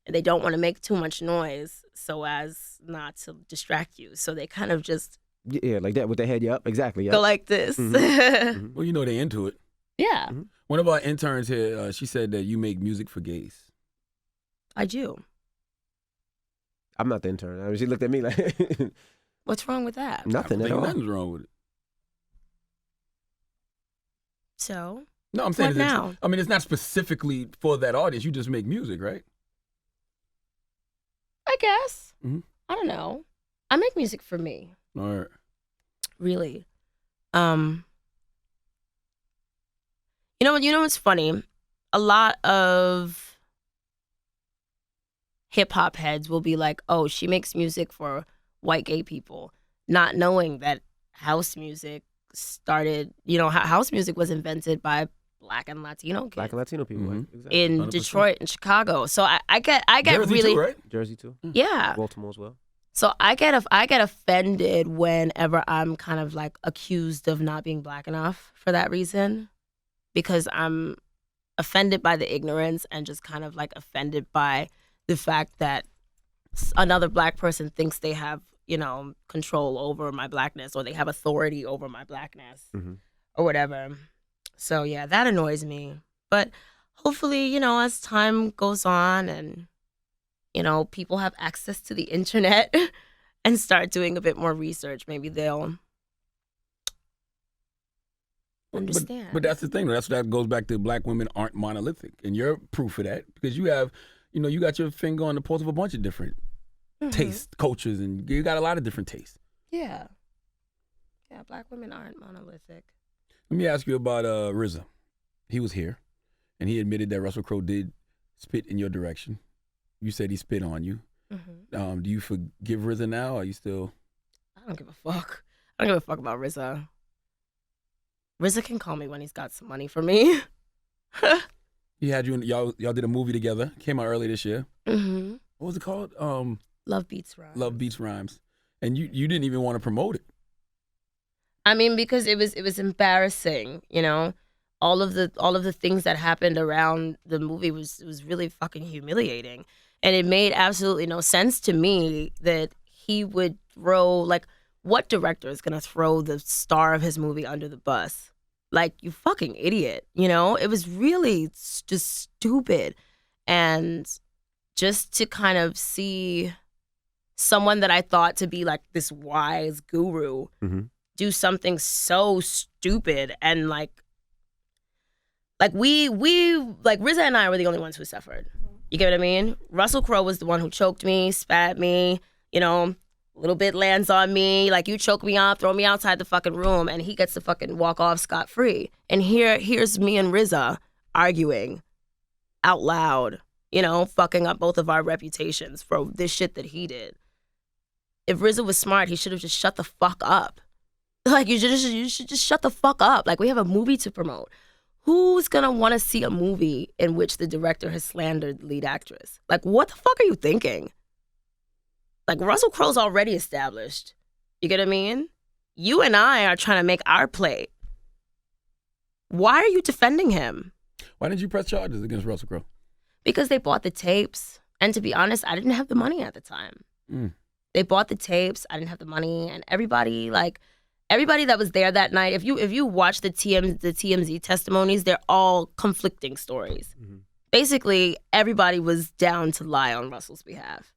And they don't want to make too much noise so as not to distract you. So they kind of just Yeah, like that with their head up. Exactly. go like this. Mhm. Well, they into it. Yeah, One of our interns here, she said that you make music for gays. I do. I'm not the intern. I mean, she looked at me like What's wrong with that? nothing I at think all. nothing's wrong with it. So, No, I'm saying What now? I mean, it's not specifically for that audience. You just make music, right? I guess. Mhm. I don't know. I make music for me, All right. really. You know what's funny? A lot of hip hop heads will be like, "Oh, she makes music for white gay people," not knowing that house music started. House music was invented by Black and Latino kids Black and Latino people. Mhm. Right? Exactly. in 100%. Detroit and Chicago. So I get Jersey really too, right? Jersey too. yeah. Baltimore as well. So I get offended whenever I'm kind of like accused of not being black enough for that reason, because I'm offended by the ignorance and just kind of like offended by the fact that another black person thinks they have control over my blackness or they have authority over my blackness Mhm. or whatever. So yeah, that annoys me. But hopefully, as time goes on and people have access to the internet and start doing a bit more research, maybe they'll understand. But that's the thing. That goes back to black women aren't monolithic, and you're proof of that because you have, you got your finger on the pulse of a bunch of different tastes, cultures, and you got a lot of different tastes. Yeah. Yeah, black women aren't monolithic. Let me ask you about RZA. He was here, and he admitted that Russell Crowe did spit in your direction. You said he spit on you. Mm-hmm. Do you forgive RZA now? Or are you still? I don't give a fuck. I don't give a fuck about RZA. RZA can call me when he's got some money for me. He had you. Y'all did a movie together. Came out early this year. Mm-hmm. What was it called? Love Beats Rhymes. Love Beats Rhymes. And you didn't even want to promote it. I mean, because it was embarrassing, all of the things that happened around the movie was really fucking humiliating, and it made absolutely no sense to me that he would throw, like, what director is gonna throw the star of his movie under the bus? Like, you fucking idiot, It was really just stupid, and just to kind of see someone that I thought to be like this wise guru do something so stupid and like we like RZA and I were the only ones who suffered. You get what I mean? Russell Crowe was the one who choked me, spat at me, a little bit lands on me, like you choke me out, throw me outside the fucking room, and he gets to fucking walk off scot-free. And here's me and RZA arguing out loud, fucking up both of our reputations for this shit that he did. If RZA was smart, he should have just shut the fuck up. Like, you should just shut the fuck up. Like, we have a movie to promote. Who's gonna want to see a movie in which the director has slandered the lead actress? Like, what the fuck are you thinking? Like, Russell Crowe's already established. You get what I mean? You and I are trying to make our plate. Why are you defending him? Why didn't you press charges against Russell Crowe? Because they bought the tapes. And to be honest, I didn't have the money at the time. Mm. They bought the tapes. I didn't have the money. And everybody, like, everybody that was there that night, if you watch the TMZ testimonies, they're all conflicting stories. Mm-hmm. Basically, everybody was down to lie on Russell's behalf.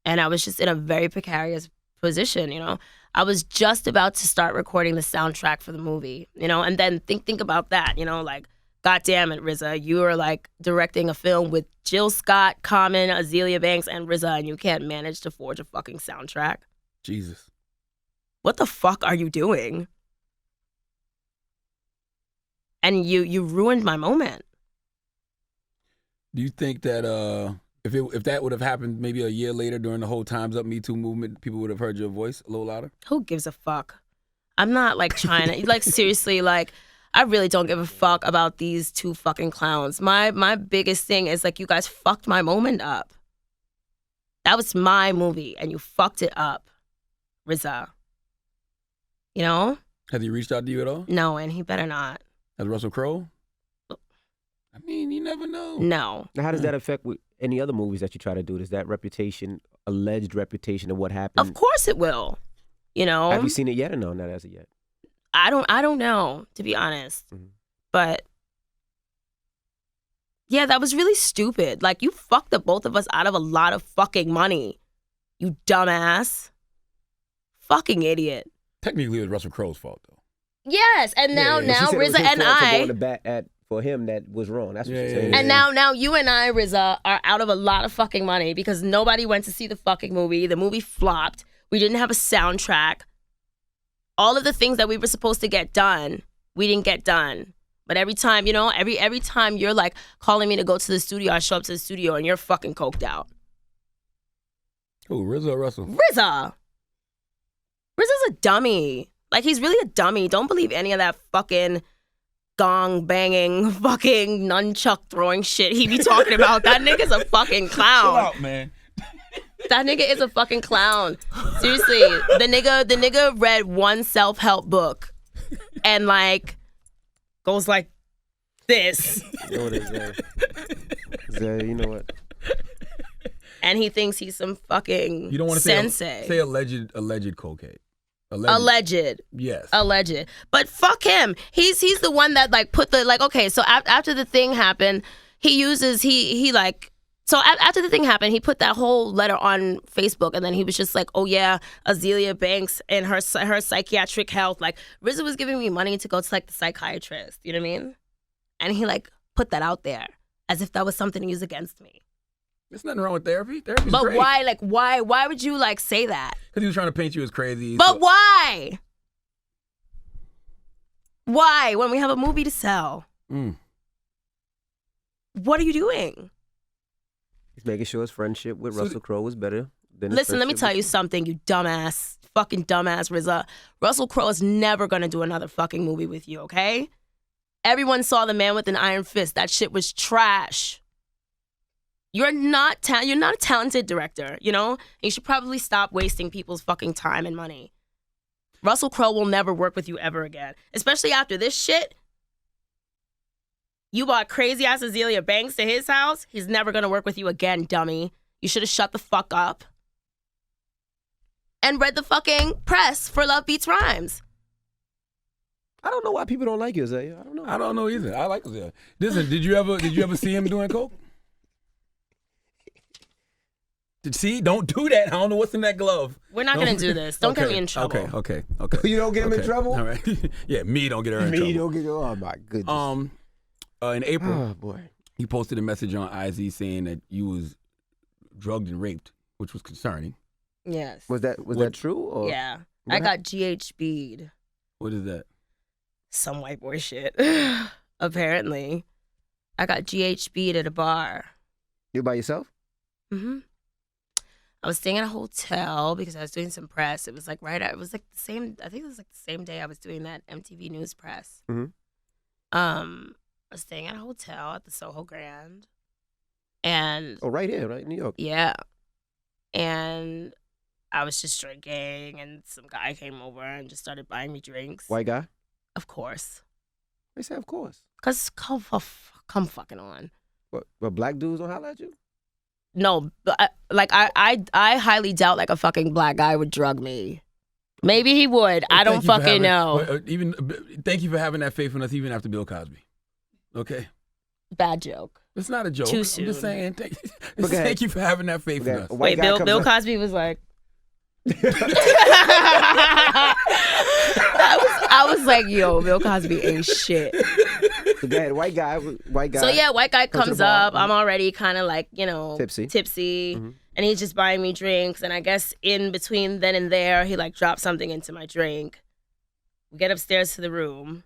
And I was just in a very precarious position, you know. I was just about to start recording the soundtrack for the movie, you know, and then think about that, you know, like, God damn it, RZA, you are like directing a film with Jill Scott, Common, Azealia Banks, and RZA, and you can't manage to forge a fucking soundtrack. Jesus. What the fuck are you doing? And you ruined my moment. Do you think that if that would have happened maybe a year later during the whole Time's Up Me Too movement, people would have heard your voice a little louder? Who gives a fuck? I'm not like trying to, like, seriously, like, I really don't give a fuck about these two fucking clowns. My biggest thing is, like, you guys fucked my moment up. That was my movie, and you fucked it up, RZA. You know? Has he reached out to you at all? No, and he better not. Has Russell Crowe? I mean, you never know. No. Now, how does that affect with any other movies that you try to do? Does that reputation, alleged reputation of what happened? Of course it will. You know? Have you seen it yet or no? Not as of yet. I don't know, to be honest. Mm-hmm. But yeah, that was really stupid. Like, you fucked the both of us out of a lot of fucking money. You dumbass. Fucking idiot. Technically, it was Russell Crowe's fault, though. Yes, and now RZA and I going to bat for him that was wrong. That's what you're saying. And now you and I, RZA, are out of a lot of fucking money because nobody went to see the fucking movie. The movie flopped. We didn't have a soundtrack. All of the things that we were supposed to get done, we didn't get done. But every time, you know, every time you're like calling me to go to the studio, I show up to the studio and you're fucking coked out. Who, RZA or Russell? RZA. RZA's a dummy. Like, he's really a dummy. Don't believe any of that fucking gong banging, fucking nunchuck throwing shit he be talking about. That nigga's a fucking clown. Chill out, man. That nigga is a fucking clown. Seriously, the nigga read one self-help book and like goes like this. You know what it is, Zay, you know what? And he thinks he's some fucking you don't want to sensei. Say alleged cocaine. Alleged. Yes. Alleged. But fuck him. He's the one that like put the like, okay, so after the thing happened, so after the thing happened, he put that whole letter on Facebook, and then he was just like, oh yeah, Azealia Banks and her psychiatric health. Like, RZA was giving me money to go to like the psychiatrist. You know what I mean? And he like put that out there as if that was something to use against me. There's nothing wrong with therapy. Therapy's but great. why? Like, why would you like say that? Because he was trying to paint you as crazy. But why? Why? When we have a movie to sell. What are you doing? He's making sure his friendship with Russell Crowe was better than his Listen, let me tell you something, you dumbass, fucking dumbass RZA. Russell Crowe is never gonna do another fucking movie with you, okay? Everyone saw The Man with an Iron Fist. That shit was trash. You're not a talented director, you know? You should probably stop wasting people's fucking time and money. Russell Crowe will never work with you ever again, especially after this shit. You bought crazy ass Azealia Banks to his house. He's never gonna work with you again, dummy. You should have shut the fuck up and read the fucking press for Love Beats Rhymes. I don't know why people don't like you, Zay. I don't know. I don't know either. I like Azealia. Listen, did you ever see him doing coke? See, don't do that. I don't know what's in that glove. We're not going to do this. Don't get me in trouble. Okay. You don't get him in trouble? All right. Yeah, me don't get her in trouble. Me don't get oh my goodness. In April, oh boy, he posted a message on IG saying that you was drugged and raped, which was concerning. Yes. Was that true? Or yeah. I got GHB'd. What is that? Some white boy shit. Apparently. I got GHB'd at a bar. You by yourself? Mm-hmm. I was staying at a hotel because I was doing some press. It was like I think it was like the same day I was doing that MTV News press. Mm-hmm. I was staying at a hotel at the Soho Grand. And right here, right? New York. Yeah. And I was just drinking and some guy came over and just started buying me drinks. White guy? Of course. They say of course. Because come fucking on. What, black dudes don't holler at you? No, I highly doubt like a fucking black guy would drug me. Maybe he would. I don't fucking know. Even thank you for having that faith in us, even after Bill Cosby. Okay. Bad joke. It's not a joke. Too soon. I'm just saying. Thank you for having that faith in us. Wait, Bill Cosby was like. I was like, yo, Bill Cosby ain't shit. So go ahead, white guy. So yeah, white guy comes up. I'm already kind of like, tipsy. Mm-hmm. And he's just buying me drinks. And I guess in between then and there, he like dropped something into my drink. We get upstairs to the room.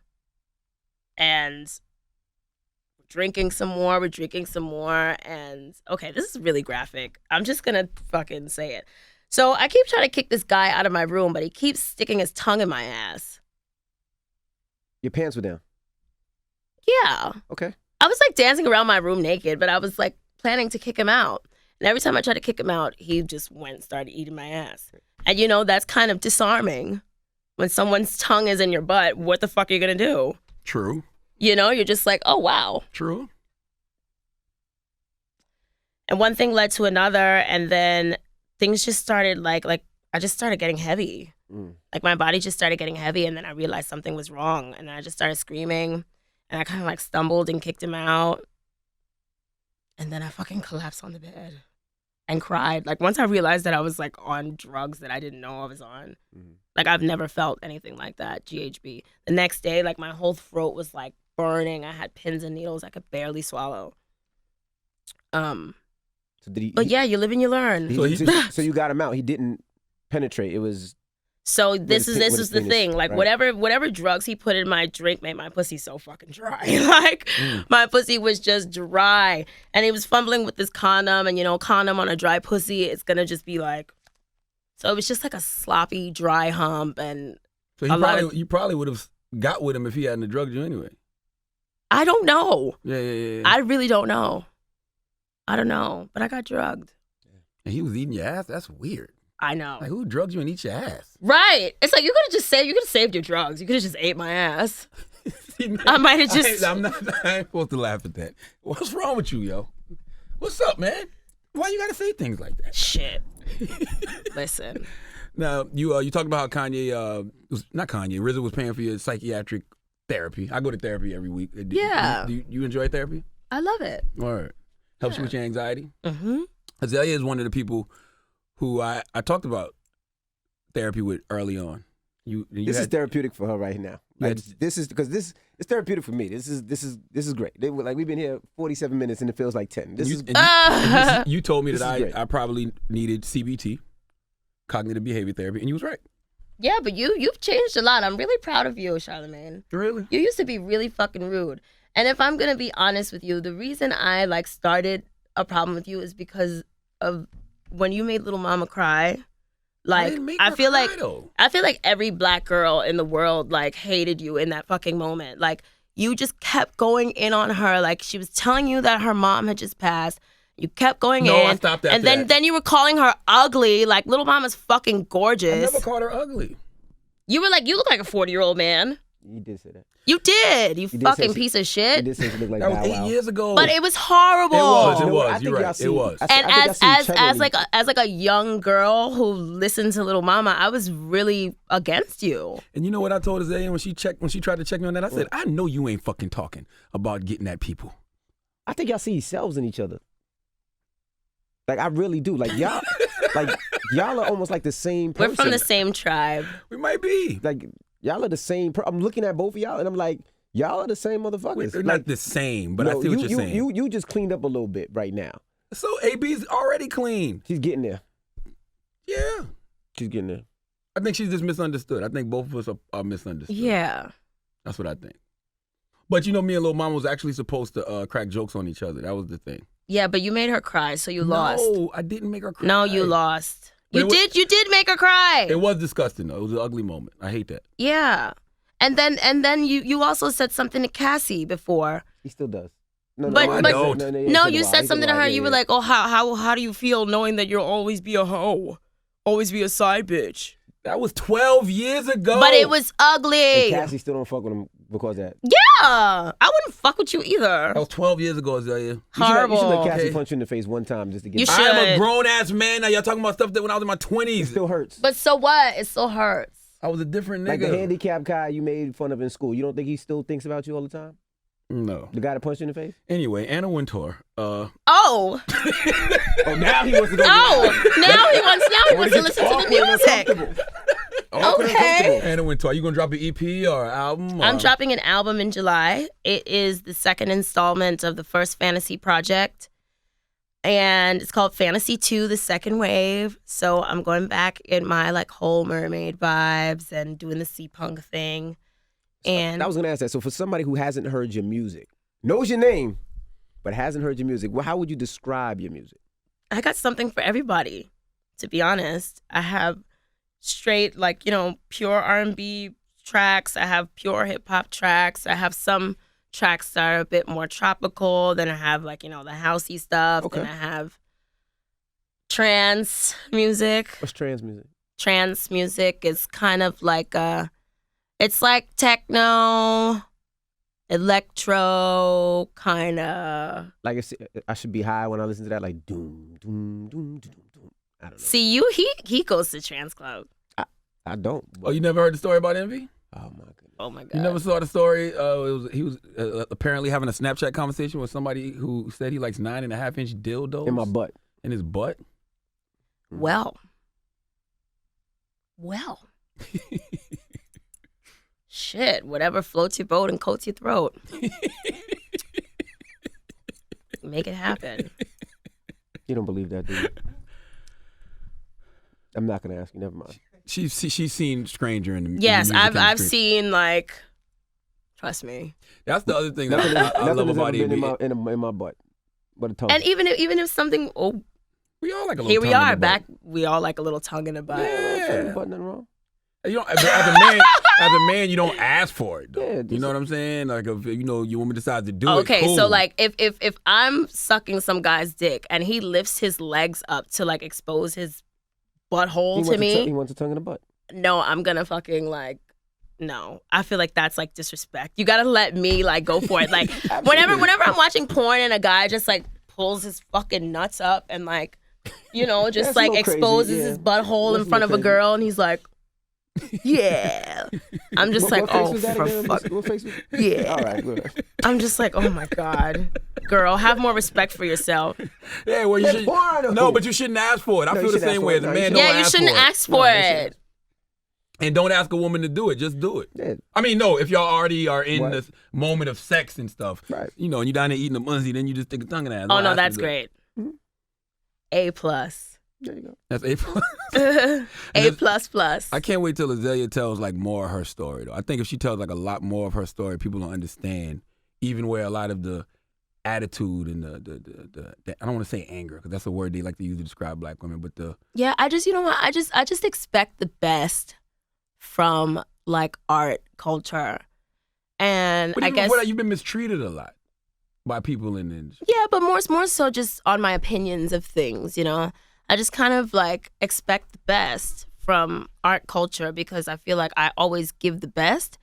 And we're drinking some more. And okay, this is really graphic. I'm just going to fucking say it. So I keep trying to kick this guy out of my room, but he keeps sticking his tongue in my ass. Your pants were down? Yeah. Okay. I was like dancing around my room naked, but I was like planning to kick him out. And every time I tried to kick him out, he just went and started eating my ass. And that's kind of disarming. When someone's tongue is in your butt, what the fuck are you going to do? True. You're just like, oh, wow. True. And one thing led to another, and then things just started like I just started getting heavy. Like my body just started getting heavy, and then I realized something was wrong, and I just started screaming, and I kind of like stumbled and kicked him out, and then I fucking collapsed on the bed and cried. Like once I realized that I was like on drugs that I didn't know I was on. Like I've never felt anything like that, GHB. The next day, like my whole throat was like burning. I had pins and needles. I could barely swallow. But yeah, you live and you learn. So you got him out. He didn't penetrate. It was. So this is the thing. Like right. whatever drugs he put in my drink made my pussy so fucking dry. Like my pussy was just dry, and he was fumbling with this condom, and condom on a dry pussy, it's gonna just be like. So it was just like a sloppy, dry hump, and so you probably would have got with him if he hadn't drugged you anyway. I don't know. Yeah. I really don't know. I don't know, but I got drugged. And he was eating your ass? That's weird. I know. Like, who drugs you and eats your ass? Right. It's like, you could have saved your drugs. You could have just ate my ass. I might have just... I ain't supposed to laugh at that. What's wrong with you, yo? What's up, man? Why you gotta say things like that? Shit. Listen. Now, you talked about how not Kanye, RZA was paying for your psychiatric therapy. I go to therapy every week. Yeah. Do you enjoy therapy? I love it. All right. Helps you with your anxiety? Mm-hmm. Azealia is one of the people who I talked about therapy with early on. This is therapeutic for her right now. Like, this is because this is therapeutic for me. This is great. We've been here 47 minutes and it feels like 10. You told me that I probably needed CBT, cognitive behavior therapy, and you was right. Yeah, but you've changed a lot. I'm really proud of you, Charlamagne. Really? You used to be really fucking rude. And if I'm gonna be honest with you, the reason I started a problem with you is because of when you made Little Mama cry. Like I feel like every black girl in the world hated you in that fucking moment. Like you just kept going in on her. Like she was telling you that her mom had just passed. You kept going in. I stopped after and then you were calling her ugly. Like Little Mama's fucking gorgeous. I never called her ugly. You were like, you look like a 40-year-old man. You did say that. You did. You fucking piece of shit. You did say she looked like that was 8 years ago. But it was horrible. It was. You're right. It was. And as a young girl who listened to Little Mama, I was really against you. And you know what I told Azealia when she tried to check me on that? I said, I know you ain't fucking talking about getting at people. I think y'all see yourselves in each other. Like I really do. Like y'all, y'all are almost like the same person. We're from the same tribe. We might be. Like y'all are the same. I'm looking at both of y'all and I'm like, y'all are the same motherfuckers. They're not the same, but I see what you're saying. You just cleaned up a little bit right now. So AB's already clean. She's getting there. Yeah. She's getting there. I think she's just misunderstood. I think both of us are misunderstood. Yeah. That's what I think. But me and Lil Mama was actually supposed to crack jokes on each other. That was the thing. Yeah, but you made her cry, so you lost. No, I didn't make her cry. No, you lost. You did make her cry. It was disgusting though. It was an ugly moment. I hate that. Yeah. And then you also said something to Cassie before. He still does. No, you said something to her. You were like, "Oh, how do you feel knowing that you'll always be a hoe, always be a side bitch?" That was 12 years ago. But it was ugly. And Cassie still don't fuck with him because of that. Yeah, I wouldn't fuck with you either. That was 12 years ago, Azealia. Horrible. You should let Cassie punch you in the face one time just to get. You should. I'm a grown ass man now. Y'all talking about stuff that when I was in my 20s. It still hurts. But so what? It still hurts. I was a different nigga. Like the handicapped guy you made fun of in school. You don't think he still thinks about you all the time? No. The guy that punched you in the face? Anyway, Anna Wintour. Oh. Oh, now he wants to go. Now he wants to listen to the music. Okay. Anna Wintour, you gonna drop an EP or album? Or? I'm dropping an album in July. It is the second installment of the first fantasy project. And it's called Fantasy 2, The Second Wave. So I'm going back in my like whole mermaid vibes and doing the sea punk thing. And I was going to ask that. So for somebody who hasn't heard your music, knows your name, but hasn't heard your music, well, how would you describe your music? I got something for everybody, to be honest. I have straight, like, pure R&B tracks. I have pure hip-hop tracks. I have some tracks that are a bit more tropical. Then I have, like, the housey stuff. Okay. Then I have trance music. What's trance music? Trance music is kind of like it's like techno, electro, kind of. Like I should be high when I listen to that, like doom, doom, doom, doom, doom. I don't know. See, he goes to trance club. I don't. Oh, you never heard the story about Envy? Oh my goodness. Oh my god. You never saw the story? He was apparently having a Snapchat conversation with somebody who said he likes 9.5-inch dildos In my butt. In his butt. Well. Shit, whatever floats your boat and coats your throat. Make it happen. You don't believe that, do you? I'm not gonna ask you. Never mind. She's seen Stranger in the Yes, in the music I've industry. seen like. Trust me. That's the other thing that Nothing I love has about ever been Envy. in my butt, but a tongue. And even if something, We all like a little. here we tongue in are the back. butt. We all like a little tongue in the butt. Yeah. Butt, nothing wrong. You don't, as a man, you don't ask for it. Though. Yeah, You know what I'm saying? Like, if your woman decides to do it. Okay, cool. so like if I'm sucking some guy's dick and he lifts his legs up to like expose his butthole to me, He wants a tongue in the butt. no, I'm gonna fucking like. No, I feel like that's like disrespect. You gotta let me like go for it. Like whenever I'm watching porn and a guy just like pulls his fucking nuts up and like, just That's a like little crazy, exposes yeah. his butthole That's in a front of a little crazy. girl and he's like, yeah. I'm just like, what face oh, was that for again? fuck. What face was Yeah. All right, good. I'm just like, oh my God. Girl, have more respect for yourself. Yeah, well, you That's should. porn. No, but you shouldn't ask for it. I No, you feel the shouldn't ask same for way it. as a No, you man. shouldn't. Don't Yeah, you ask shouldn't for it. ask for No, you it. shouldn't. And don't ask a woman to do it. Just do it. Yeah. I mean, no, if y'all already are in What? this moment of sex and stuff, Right. and you down there eating a munzie, then you just stick a tongue in that. Oh Don't no, ask that's her to do great. Mhm. A+. There you go. That's A+. A++. I can't wait till Azealia tells like more of her story though. I think if she tells like a lot more of her story, people will understand even where a lot of the attitude and the I don't want to say anger because that's a word they like to use to describe black women, but the Yeah, I just, you know what? I just expect the best from like art, culture. And but I even guess before that, you've been mistreated a lot by people in the industry. yeah, but more so just on my opinions of things, I just kind of like expect the best from art culture because I feel like I always give the best.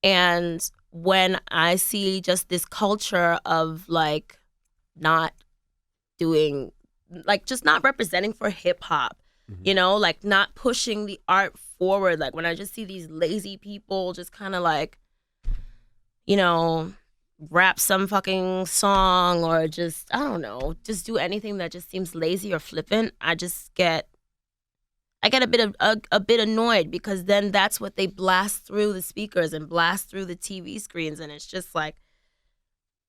And when I see just this culture of like not doing, like just not representing for hip hop, like not pushing the art forward. Like when I just see these lazy people just kind of like, rap some fucking song or just, I don't know, just do anything that just seems lazy or flippant, I get a bit annoyed because then that's what they blast through the speakers and blast through the TV screens and it's just like,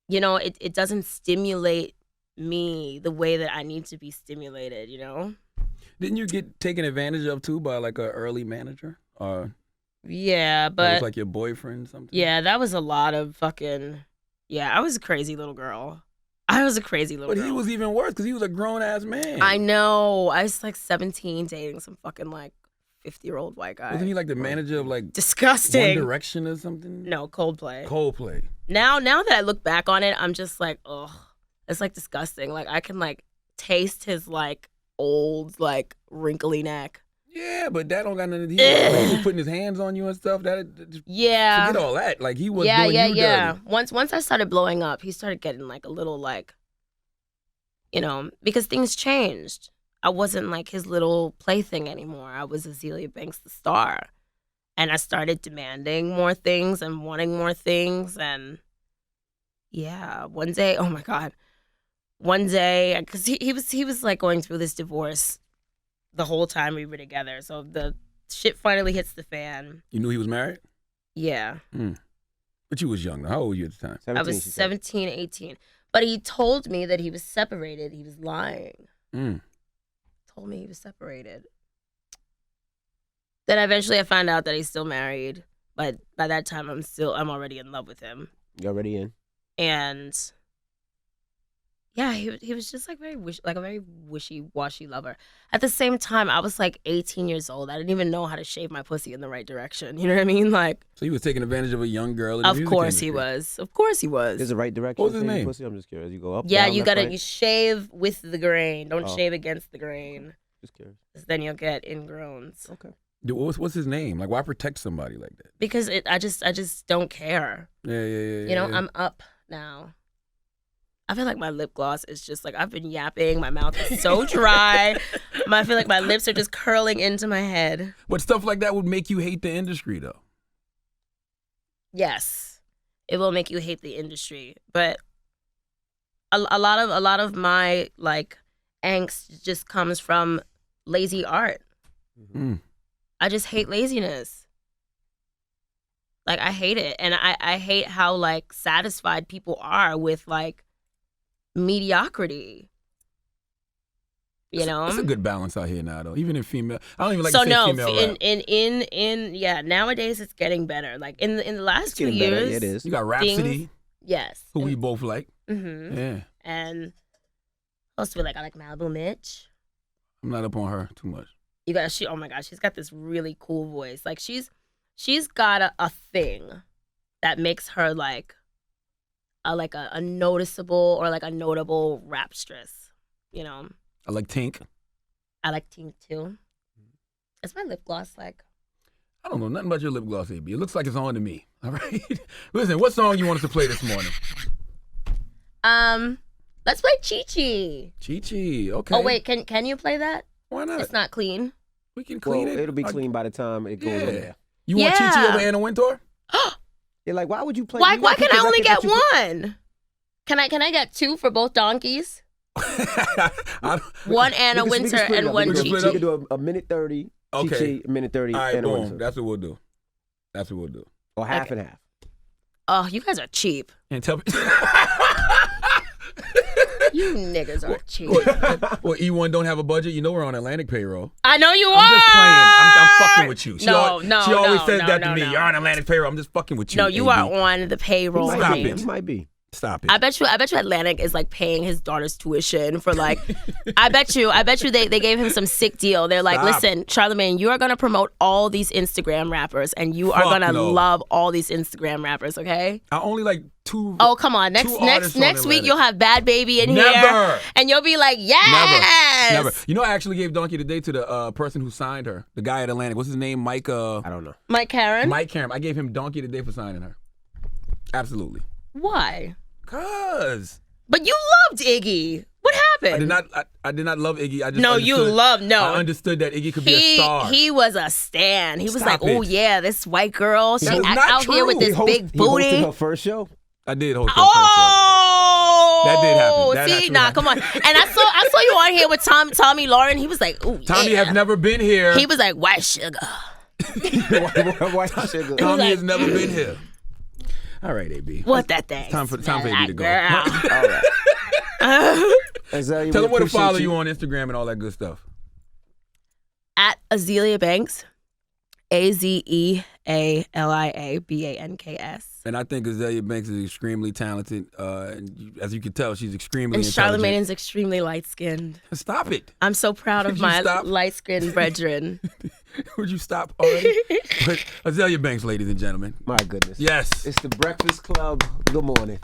it doesn't stimulate me the way that I need to be stimulated, Didn't you get taken advantage of too by like an early manager or Yeah, it but was like your boyfriend or something? yeah, that was a lot of fucking. Yeah, I was a crazy little girl. I was a crazy little But girl. he was even worse because he was a grown ass man. I know. I was like 17 dating some fucking like 50-year-old white guy. Wasn't he like the manager of like One Disgusting. Direction or something? No, Coldplay. Coldplay. Now that I look back on it, I'm just like, ugh. It's like disgusting. Like I can like taste his like old like wrinkly neck. Yeah, but that don't got nothing to do. He was putting his hands on you and stuff. Yeah. Forget all that. Like he was yeah, doing yeah, you yeah. dirty. Once I started blowing up, he started getting like a little like, because things changed. I wasn't like his little plaything anymore. I was Azealia Banks, the star, And I started demanding more things and wanting more things. And yeah, one day, oh my God. One day, because he was like going through this divorce the whole time we were together. So the shit finally hits the fan. You knew he was married? Yeah. But you was young. How old were you at the time? 17, I was 17, 18. But he told me that he was separated. He was lying. Told me he was separated. Then eventually I found out that he's still married. But by that time, I'm already in love with him. You already in? And yeah, he was just like a very wishy-washy lover. At the same time, I was like 18 years old. I didn't even know how to shave my pussy in the right direction. You know what I mean? Like, So he was taking advantage of a young girl in the of music course he industry. was. Of course he was. There's a right direction. What was his for your name? Pussy? I'm just curious. You go up, Yeah, down, you left, gotta right? you shave with the grain. Don't Oh. shave against the grain. Just curious. 'Cause then you'll get ingrowns. Okay. Dude, what's his name? Like, why protect somebody like that? Because I just don't care. Yeah. You know, I'm up now. I feel like my lip gloss is just like, I've been yapping. My mouth is so dry. I feel like my lips are just curling into my head. But stuff like that would make you hate the industry, though. Yes, it will make you hate the industry. But a lot of my like angst just comes from lazy art. I just hate laziness. Like, I hate it. And I hate how like satisfied people are with like mediocrity. You know? It's a good balance out here now, though. Even in female, I don't even like So to say no, female rap. in yeah, nowadays it's getting better. Like in the last It's 2 getting better. years, Yeah, it is. You got Rhapsody, things- yes. who we both like. Mm-hmm. Yeah, And also like I like Malibu Mitch. I'm not up on her too much. You got oh my gosh, she's got this really cool voice. Like she's got a thing that makes her like a noticeable or like a notable rapstress. You know, I like Tink. I like Tink too. Is my lip gloss like? I don't know nothing about your lip gloss, AB. It looks like it's on to me. All right. Listen, what song you want us to play this morning? Let's play Chi Chi. Chi Chi. Okay. Oh wait, can you play that? Why not? It's not clean. We can Well, clean it. it'll be clean by the time it goes on there. You want Chi Chi Yeah. over Anna Wintour? You're like, why would you play? Why you gotta can pick I the only record get that you- one? Can I get two for both donkeys? I don't- One Anna We can Winter split it and up. one We can can split Chi up. We Chi. can do a minute 30. Okay. Chi-Chi, a minute 30. All right, Anna boom. Wintour. That's what we'll do. That's what we'll do. Or half Okay. and half. Oh, you guys are cheap. And tell me. You niggas are cheap. Well, E1 don't have a budget. You know we're on Atlantic payroll. I know you are. I'm just playing. I'm fucking with you. She always says that to me. no. You're on Atlantic payroll. I'm just fucking with you. No, you AB. are on the payroll. Stop Might be. it. He might be. Stop it. I bet you Atlantic is like paying his daughter's tuition for like I bet you they gave him some sick deal. They're like, Stop. listen, Charlamagne, you are gonna promote all these Instagram rappers and you are Fuck gonna no. love all these Instagram rappers, okay? I only like two. Oh come on. two artists on Next week Atlantic. you'll have Bad Baby in Never. here. And you'll be like, yes. Never. You know, I actually gave Donkey today to the person who signed her. The guy at Atlantic. What's his name? Mike. I don't know. Mike Karen? Mike Cameron. I gave him Donkey today for signing her. Absolutely. Why? Cause But you loved Iggy. What happened? I did not love Iggy. I just No, you understood- love no. I understood that Iggy could be a star. He was a stan. He was Stop like, oh it. yeah, this white girl, she That is act not out here with true. this He big He hosted booty. her first show. I did host Oh, That did happen. That see, actually nah, happened. come on. And I saw you on here with Tommy Lauren. He was like, ooh, Tommy yeah. has never been here. He was like, white sugar. White sugar. Tommy like- has never been here. All right, AB. What that thing? Time for AB to go. Girl. All right. Azealia, Tell we them where to appreciate follow you on Instagram and all that good stuff. At Azealia Banks, AZEALIABANKS. And I think Azealia Banks is extremely talented. And as you can tell, she's extremely And intelligent. Charlamagne is extremely light skinned. Stop it. I'm so proud of Could you my stop? light skinned brethren. Would you stop already? But Azealia Banks, ladies and gentlemen. My goodness. Yes. It's the Breakfast Club. Good morning.